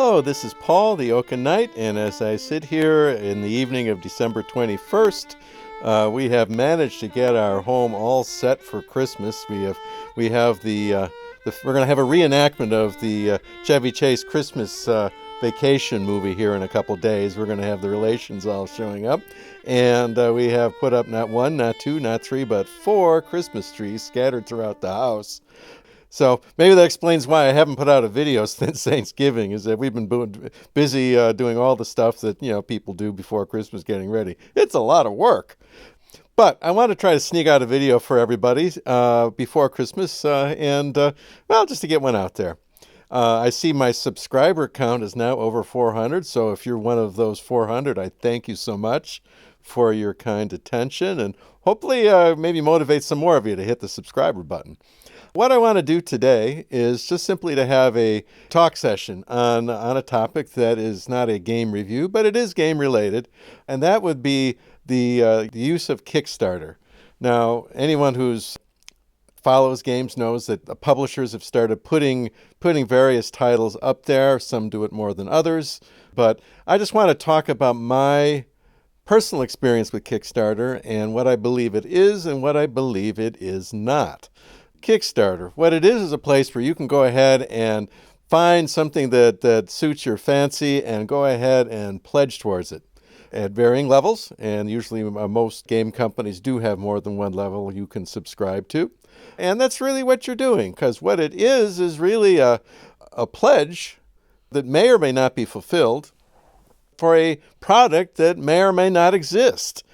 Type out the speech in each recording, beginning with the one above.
Hello, this is Paul, the Oaken Knight, and as I sit here in the evening of December 21st, we have managed to get our home all set for Christmas. We're going to have a reenactment of the Chevy Chase Christmas vacation movie here in a couple days. We're going to have the relations all showing up, and we have put up not one, not two, not three, but 4 Christmas trees scattered throughout the house. So maybe that explains why I haven't put out a video since Thanksgiving, is that we've been busy doing all the stuff that, people do before Christmas getting ready. It's a lot of work. But I want to try to sneak out a video for everybody before Christmas just to get one out there. I see my subscriber count is now over 400, so if you're one of those 400, I thank you so much for your kind attention, and hopefully maybe motivate some more of you to hit the subscriber button. What I want to do today is just simply to have a talk session on a topic that is not a game review, but it is game related, and that would be the use of Kickstarter. Now, anyone who's follows games knows that the publishers have started putting various titles up there. Some do it more than others, but I just want to talk about my personal experience with Kickstarter and what I believe it is and what I believe it is not. Kickstarter, what it is a place where you can go ahead and find something that suits your fancy and go ahead and pledge towards it at varying levels. And usually most game companies do have more than one level you can subscribe to. And that's really what you're doing, because what it is really a pledge that may or may not be fulfilled for a product that may or may not exist,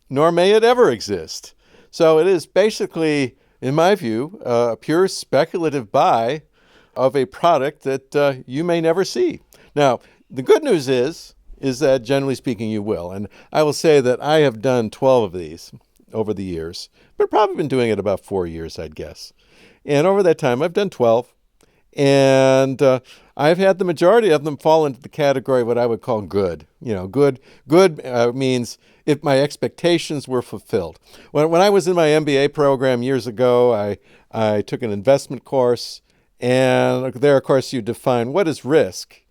nor may it ever exist. So it is basically, in my view, a pure speculative buy of a product that you may never see. Now, the good news is that generally speaking you will. And I will say that I have done 12 of these over the years, but probably been doing it about 4 years, I'd guess. And over that time, I've done 12. And I've had the majority of them fall into the category of what I would call good. Good means if my expectations were fulfilled. When I was in my MBA program years ago, I took an investment course, and there, of course, you define what is risk.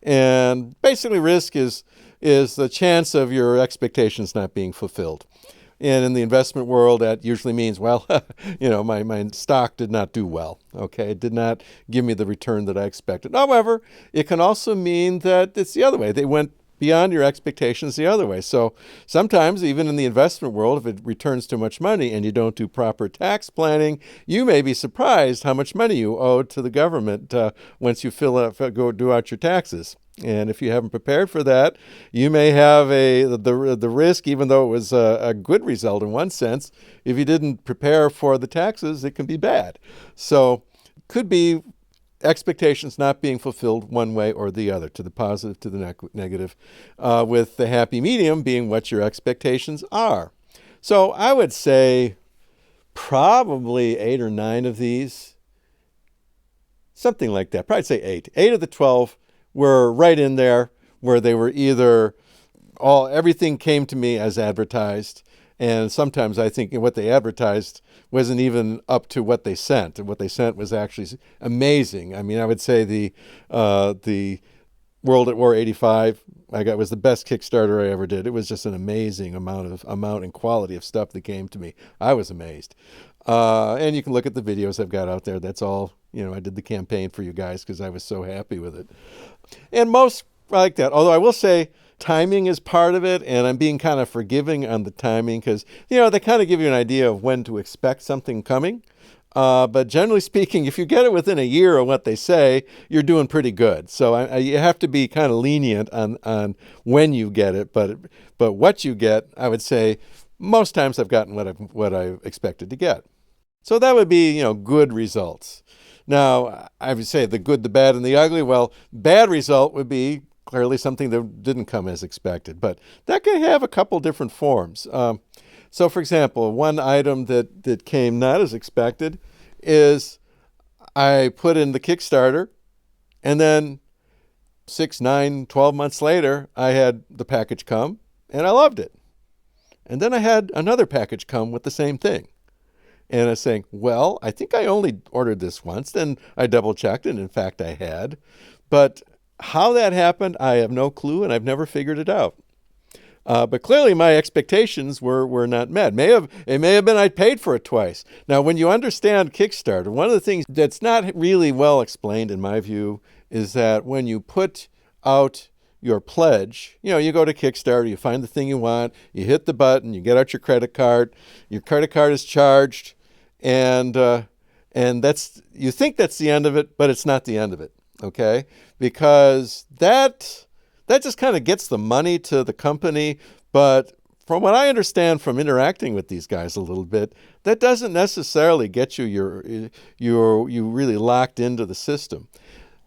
And basically risk is the chance of your expectations not being fulfilled. And in the investment world, that usually means, well, my stock did not do well. Okay, it did not give me the return that I expected. However, it can also mean that it's the other way. They went beyond your expectations the other way. So sometimes, even in the investment world, if it returns too much money and you don't do proper tax planning, you may be surprised how much money you owe to the government once you go do out your taxes. And if you haven't prepared for that, you may have the risk, even though it was a good result in one sense. If you didn't prepare for the taxes, it can be bad. So could be expectations not being fulfilled one way or the other, to the positive, to the negative, with the happy medium being what your expectations are. So I would say probably 8 or 9 of these, something like that. Probably say 8. 8 of the 12 were right in there, where they were either everything came to me as advertised, and sometimes I think what they advertised wasn't even up to what they sent, and what they sent was actually amazing. I mean, I would say the World at War 85 was the best Kickstarter I ever did. It was just an amazing amount and quality of stuff that came to me. I was amazed. And you can look at the videos I've got out there. That's all, I did the campaign for you guys because I was so happy with it. And most like that. Although I will say timing is part of it, and I'm being kind of forgiving on the timing because, they kind of give you an idea of when to expect something coming. But generally speaking, if you get it within a year of what they say, you're doing pretty good. So you have to be kind of lenient on when you get it. But what you get, I would say, most times I've gotten what I expected to get. So that would be, good results. Now, I would say the good, the bad, and the ugly. Well, bad result would be clearly something that didn't come as expected. But that can have a couple different forms. So, for example, one item that came not as expected is I put in the Kickstarter, and then 6, 9, 12 months later, I had the package come, and I loved it. And then I had another package come with the same thing. And I was saying, well, I think I only ordered this once. Then I double-checked, and in fact I had. But How that happened, I have no clue, and I've never figured it out. But clearly, my expectations were not met. It may have been I paid for it twice. Now, when you understand Kickstarter, one of the things that's not really well explained, in my view, is that when you put out your pledge, you go to Kickstarter, you find the thing you want, you hit the button, you get out your credit card is charged, and you think that's the end of it, but it's not the end of it. Okay, because that just kind of gets the money to the company. But from what I understand from interacting with these guys a little bit, that doesn't necessarily get you you really locked into the system.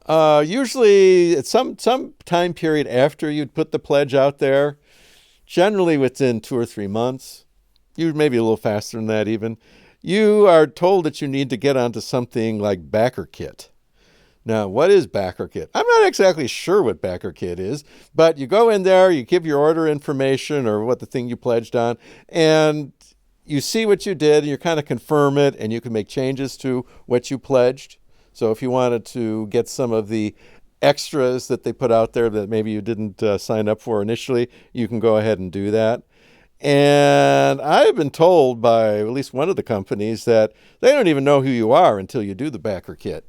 Usually at some time period after you'd put the pledge out there, generally within 2 or 3 months, maybe a little faster than that even, you are told that you need to get onto something like BackerKit. Now, what is BackerKit? I'm not exactly sure what BackerKit is, but you go in there, you give your order information or what the thing you pledged on, and you see what you did, and you kind of confirm it, and you can make changes to what you pledged. So if you wanted to get some of the extras that they put out there that maybe you didn't sign up for initially, you can go ahead and do that. And I have been told by at least one of the companies that they don't even know who you are until you do the BackerKit.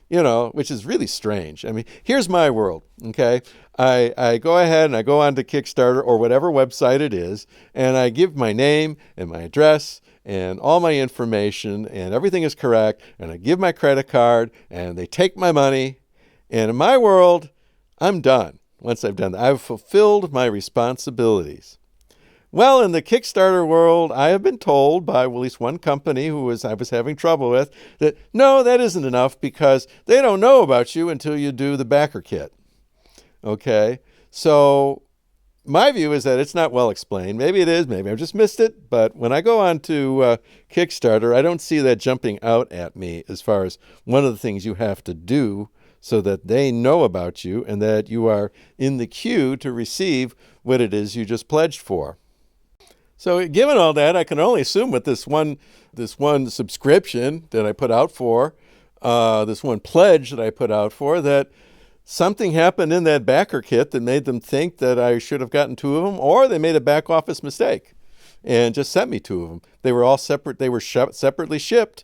Which is really strange. I mean, here's my world, okay? I go ahead and I go onto Kickstarter or whatever website it is, and I give my name and my address and all my information, and everything is correct, and I give my credit card, and they take my money, and in my world, I'm done once I've done that. I've fulfilled my responsibilities. Well, in the Kickstarter world, I have been told by at least one company I was having trouble with that, no, that isn't enough because they don't know about you until you do the BackerKit. Okay? So my view is that it's not well explained. Maybe it is. Maybe I've just missed it. But when I go on to Kickstarter, I don't see that jumping out at me as far as one of the things you have to do so that they know about you and that you are in the queue to receive what it is you just pledged for. So given all that, I can only assume with this one subscription that I put out for, this one pledge that I put out for, that something happened in that BackerKit that made them think that I should have gotten 2 of them, or they made a back office mistake and just sent me 2 of them. They were all separate. They were separately shipped,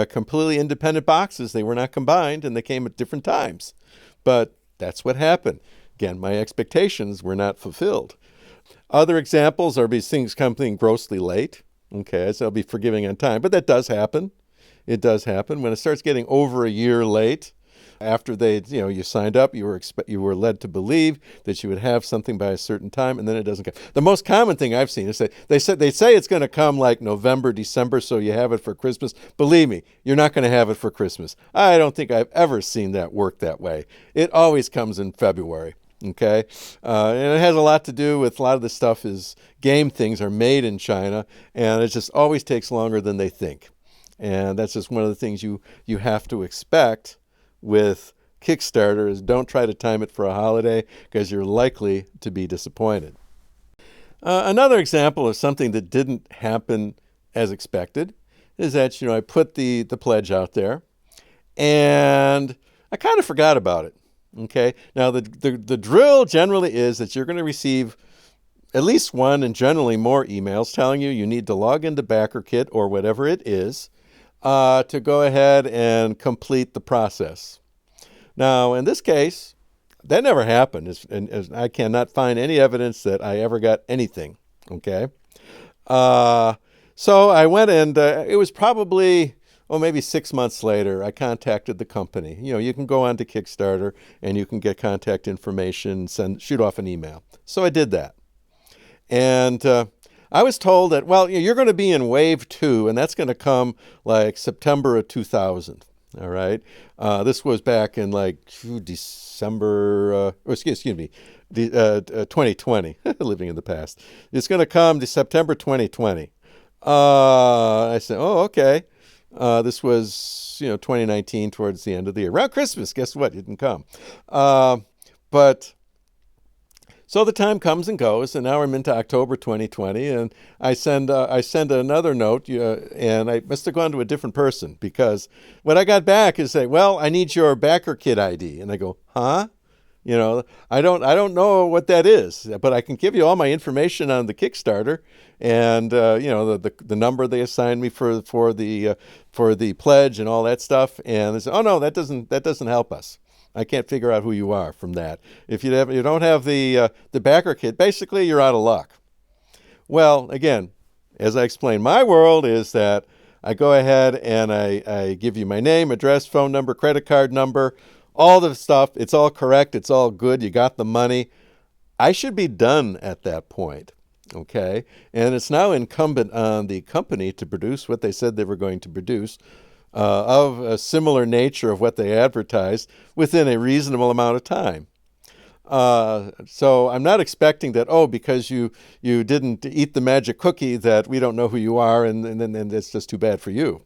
completely independent boxes. They were not combined, and they came at different times. But that's what happened. Again, my expectations were not fulfilled. Other examples are these things coming grossly late. Okay, so I'll be forgiving on time, but that does happen. It does happen when it starts getting over a year late. After you signed up, you were led to believe that you would have something by a certain time, and then it doesn't come. The most common thing I've seen is that they say it's going to come like November, December, so you have it for Christmas. Believe me, you're not going to have it for Christmas. I don't think I've ever seen that work that way. It always comes in February. Okay, and it has a lot to do with a lot of the stuff is game things are made in China, and it just always takes longer than they think. And that's just one of the things you have to expect with Kickstarter is don't try to time it for a holiday because you're likely to be disappointed. Another example of something that didn't happen as expected is that I put the pledge out there, and I kind of forgot about it. Okay. Now, the drill generally is that you're going to receive at least one and generally more emails telling you need to log into BackerKit or whatever it is to go ahead and complete the process. Now, in this case, that never happened, and I cannot find any evidence that I ever got anything. Okay. So I went and it was probably... maybe 6 months later, I contacted the company. You can go on to Kickstarter and you can get contact information, shoot off an email. So I did that. And I was told that, you're going to be in wave 2, and that's going to come like September of 2000. All right. This was back in like December, 2020, living in the past. It's going to come to September 2020. I said, oh, okay. This was, 2019 towards the end of the year. Around Christmas, guess what? It didn't come. So the time comes and goes, and now I'm into October 2020, and I send another note, and I must have gone to a different person because what I got back is say, I need your BackerKit ID. And I go, huh? I don't know what that is, but I can give you all my information on the Kickstarter, and the number they assigned me for the pledge and all that stuff. And they said, oh no, that doesn't help us. I can't figure out who you are from that. If you don't have the backer kit, basically you're out of luck. Well, again, as I explained, my world is that I go ahead and I give you my name, address, phone number, credit card number, all the stuff. It's all correct. It's all good. You got the money. I should be done at that point. Okay. And it's now incumbent on the company to produce what they said they were going to produce, of a similar nature of what they advertised within a reasonable amount of time. So I'm not expecting that, because you didn't eat the magic cookie, that we don't know who you are, and then it's just too bad for you.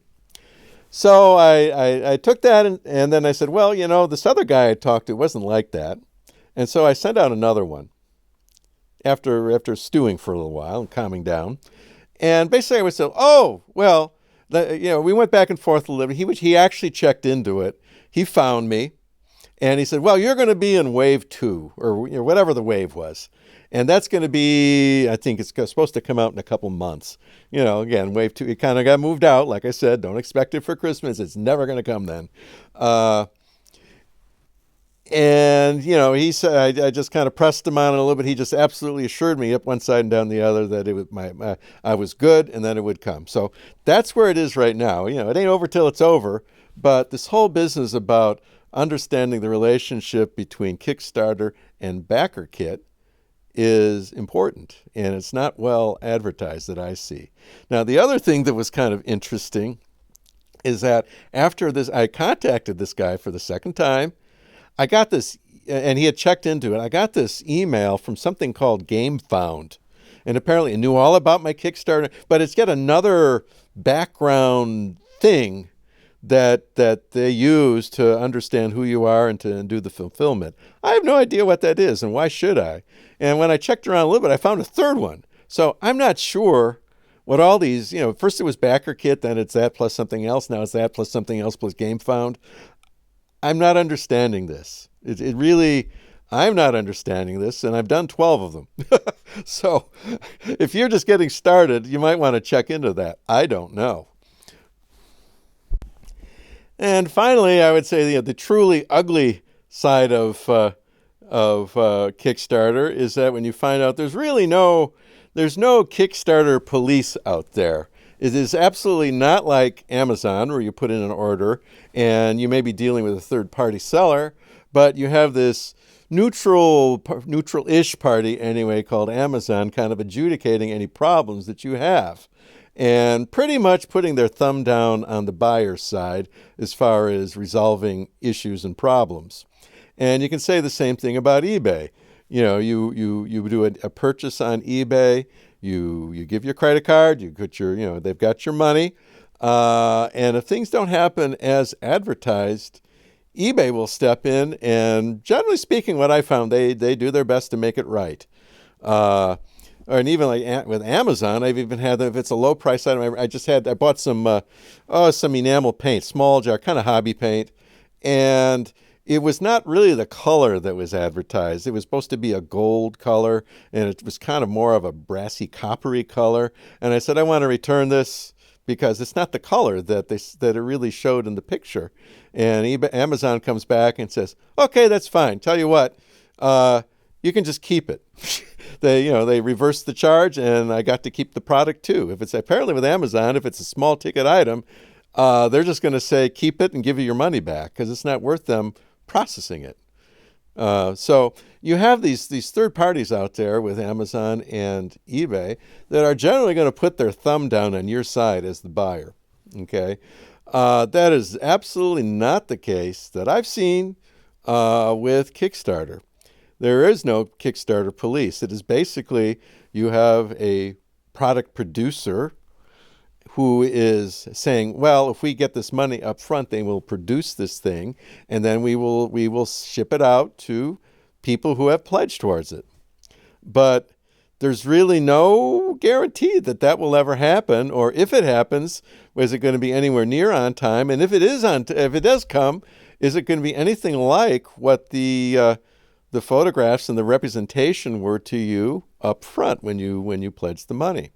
So I took that, and then I said, well, this other guy I talked to wasn't like that. And so I sent out another one after stewing for a little while and calming down. And basically I would say, oh, well, we went back and forth a little bit. He actually checked into it. He found me. And he said, well, you're going to be in wave 2, or whatever the wave was. And that's going to be, I think it's supposed to come out in a couple months. Again, wave 2, it kind of got moved out. Like I said, don't expect it for Christmas. It's never going to come then. And he said, I just kind of pressed him on it a little bit. He just absolutely assured me up one side and down the other that it was I was good, and then it would come. So that's where it is right now. It ain't over till it's over. But this whole business about understanding the relationship between Kickstarter and backer kit is important, and it's not well advertised that I see. Now, the other thing that was kind of interesting is that after this, I contacted this guy for the second time. I got this, and he had checked into it. I got this email from something called GameFound, and apparently it knew all about my Kickstarter, but it's got another background thing that they use to understand who you are and to do the fulfillment. I have no idea what that is, and why should I? And when I checked around a little bit, I found a third one. So I'm not sure what all these, first it was backer kit, then it's that plus something else, now it's that plus something else plus GameFound. I'm not understanding this. It really, I'm not understanding this, and I've done 12 of them. So if you're just getting started, you might want to check into that. I don't know. And finally, I would say the truly ugly side of Kickstarter is that when you find out there's no Kickstarter police out there. It is absolutely not like Amazon, where you put in an order and you may be dealing with a third-party seller, but you have this neutral-ish party anyway called Amazon kind of adjudicating any problems that you have, and pretty much putting their thumb down on the buyer's side as far as resolving issues and problems. And you can say the same thing about eBay. You do a purchase on eBay, you give your credit card, you put they've got your money, and if things don't happen as advertised, eBay will step in, and generally speaking, what I found, they do their best to make it right. And even like with Amazon, I've even had them, if it's a low price item, I bought some enamel paint, small jar, kind of hobby paint, and it was not really the color that was advertised. It was supposed to be a gold color, and it was kind of more of a brassy, coppery color. And I said, I want to return this because it's not the color that it really showed in the picture. And Amazon comes back and says, okay, that's fine. Tell you what, you can just keep it. They reversed the charge, and I got to keep the product too. If it's apparently with Amazon, if it's a small ticket item, they're just going to say keep it and give you your money back because it's not worth them processing it. So you have these third parties out there with Amazon and eBay that are generally going to put their thumb down on your side as the buyer. Okay, that is absolutely not the case that I've seen with Kickstarter. There is no Kickstarter police. It is basically you have a product producer who is saying, well, if we get this money up front, they will produce this thing, and then we will ship it out to people who have pledged towards it. But there's really no guarantee that will ever happen, or if it happens, is it going to be anywhere near on time? And if it does come, is it going to be anything like what the the photographs and the representation were to you up front when you pledged the money.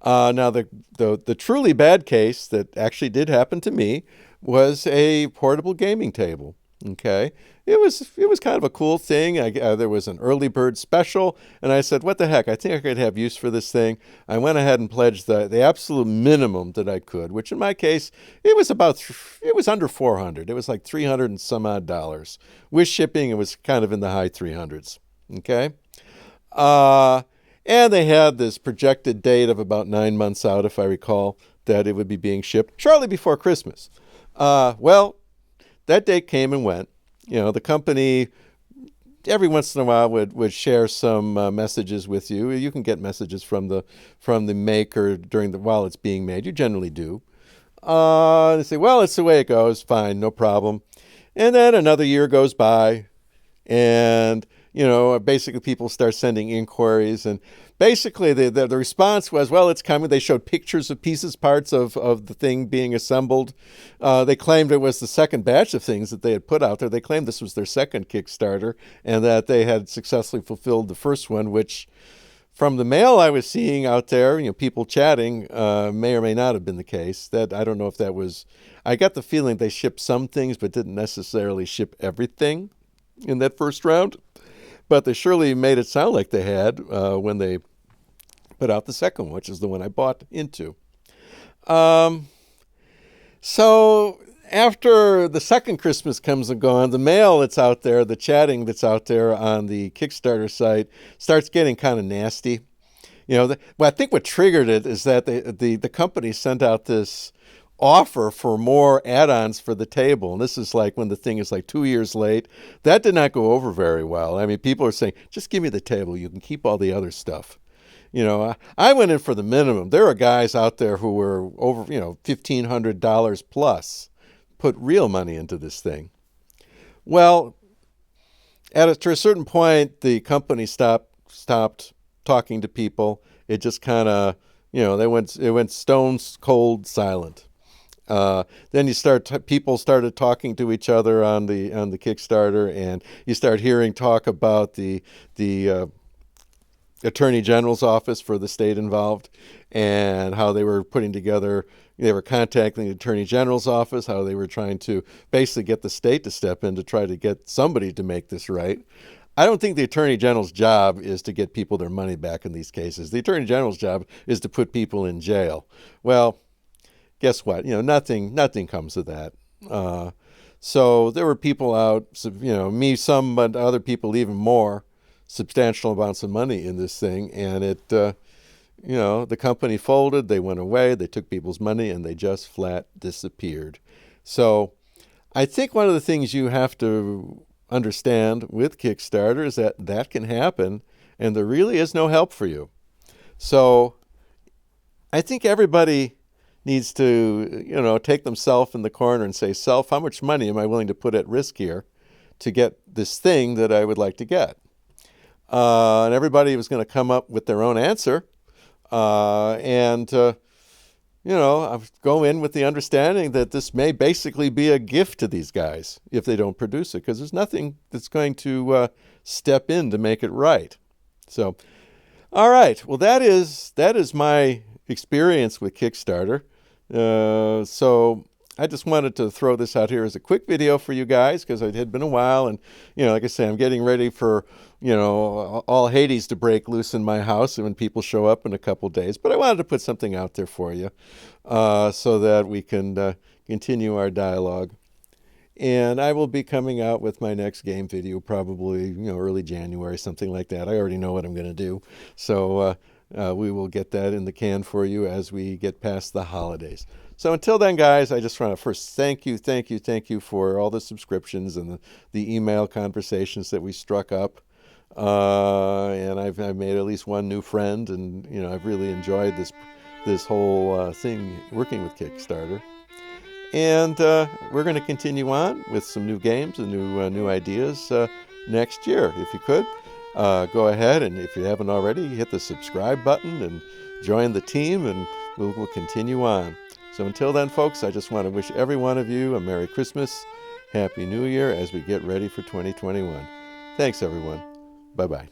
Now, the truly bad case that actually did happen to me was a portable gaming table. Okay, it was kind of a cool thing. There was an early bird special, and I said, "What the heck? I think I could have use for this thing." I went ahead and pledged the absolute minimum that I could, which in my case it was under $400. It was like $300 and some odd dollars. With shipping, it was kind of in the high 300s. Okay. And they had this projected date of about 9 months out, if I recall, that it would be being shipped shortly before Christmas. Well, that date came and went. The company every once in a while would share some messages with you. You can get messages from the maker while it's being made. You generally do. They say, well, it's the way it goes. Fine, no problem. And then another year goes by, and basically people start sending inquiries, and basically the response was, well, it's coming. They showed pictures of parts of the thing being assembled. They claimed it was the second batch of things that they had put out there. They claimed this was their second Kickstarter, and that they had successfully fulfilled the first one, which from the mail I was seeing out there, people chatting, may or may not have been the case. That I don't know if that was. I got the feeling they shipped some things, but didn't necessarily ship everything in that first round. But they surely made it sound like they had when they put out the second one, which is the one I bought into. So after the second Christmas comes and gone, the mail that's out there, the chatting that's out there on the Kickstarter site starts getting kind of nasty. I think what triggered it is that the company sent out this offer for more add-ons for the table, and this is like when the thing is like 2 years late. That did not go over very well. I mean, people are saying, just give me the table, you can keep all the other stuff. I went in for the minimum. There are guys out there who were over $1,500 plus, put real money into this thing. Well, to a certain point, the company stopped talking to people. It just kind of it went stone cold silent. Then people started talking to each other on the Kickstarter, and you start hearing talk about the Attorney General's office for the state involved, and how they were contacting the Attorney General's office, how they were trying to basically get the state to step in to try to get somebody to make this right. I don't think the Attorney General's job is to get people their money back in these cases. The Attorney General's job is to put people in jail. Well, guess what? Nothing comes of that. So there were people out, me, some, but other people even more, substantial amounts of money in this thing. And it, the company folded, they went away, they took people's money, and they just flat disappeared. So I think one of the things you have to understand with Kickstarter is that can happen, and there really is no help for you. So I think everybody needs to, take themselves in the corner and say, self, how much money am I willing to put at risk here to get this thing that I would like to get? And everybody was going to come up with their own answer. I go in with the understanding that this may basically be a gift to these guys if they don't produce it, because there's nothing that's going to step in to make it right. So, all right. Well, that is my experience with Kickstarter. So I just wanted to throw this out here as a quick video for you guys, because it had been a while, and like I say, I'm getting ready for all Hades to break loose in my house when people show up in a couple days. But I wanted to put something out there for you, so that we can continue our dialogue. And I will be coming out with my next game video probably early January, something like that. I already know what I'm going to do, so we will get that in the can for you as we get past the holidays. So until then, guys, I just want to first thank you for all the subscriptions and the email conversations that we struck up. And I've made at least one new friend, and I've really enjoyed this whole thing working with Kickstarter. And we're going to continue on with some new games and new ideas next year. If you could, go ahead, and if you haven't already, hit the subscribe button and join the team, and we'll continue on. So until then, folks, I just want to wish every one of you a Merry Christmas, Happy New Year as we get ready for 2021. Thanks, everyone. Bye-bye.